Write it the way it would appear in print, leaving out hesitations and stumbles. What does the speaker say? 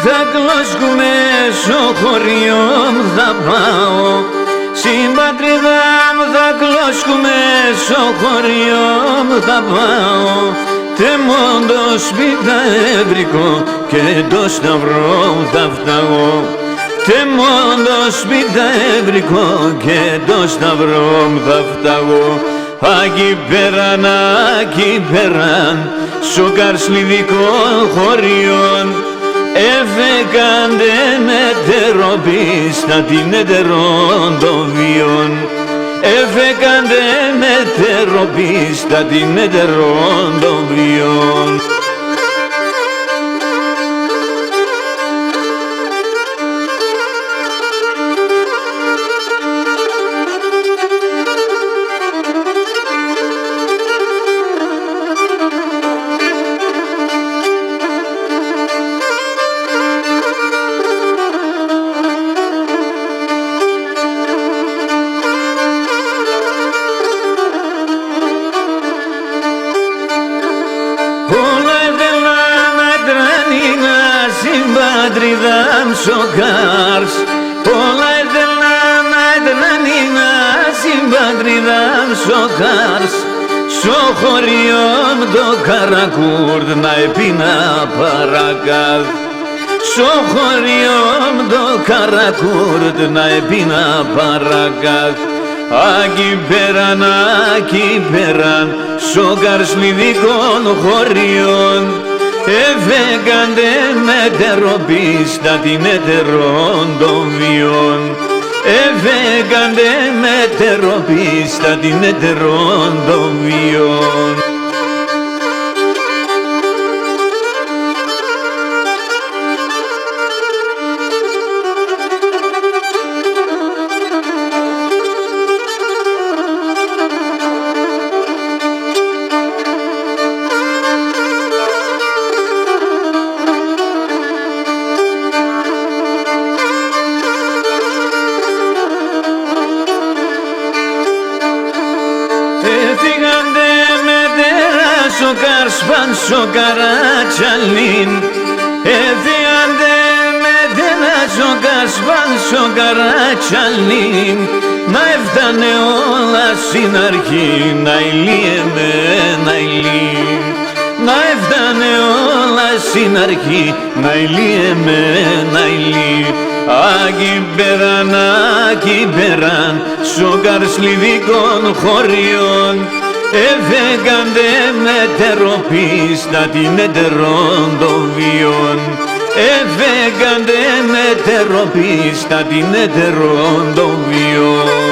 θα κλώσκουμε στο χωριό μου θα πάω, στην πατρίδα μου θα κλώσκουμε στο χωριό μου θα πάω, τεμώ το σπιταεύρικο και το σταυρό μου θα φταγώ, τεμώ το σπιταεύρικο και το σταυρό μου θα φταγώ. Εκεί πέραν, στο καρσλιδικό χωριόν, έφεκαντε μετεροπίστα την ετερών των βίων, έφεκαντε μετεροπίστα την ετερών των βίων. Πατρίδα μου σοκάρς, όλα ήθελα να έτρανίνα στην πατρίδα μου σοκάρς, στο χωριό μου το Καρακούρτ να επίνα παρακάτ, στο χωριό μου το Καρακούρτ να επίνα παρακάτ. Εκεί πέραν, στο καρσλιδικών χωριών, έφεκαντε μετεροπίστα την ετερών των βίων, έφεκαντε μετεροπίστα την ετερών των βίων. Έφυγαντε μετέρα στο Καρσπάν στο Καρατσαλίν, έφυγαντε μετέρα στο Καρσπάν στο Καρατσαλίν, να έφτανε όλα στην αρχή, να ηλίεμαι, να ηλί. Να έφτανε όλα στην αρχή, να ηλίεμαι, να ηλί. Εκεί πέραν, στο καρσλιδικών χωριών, έφεκαντε μετεροπίστα την ετερών των βίων, έφεκαντε μετεροπίστα την ετερών των βίων.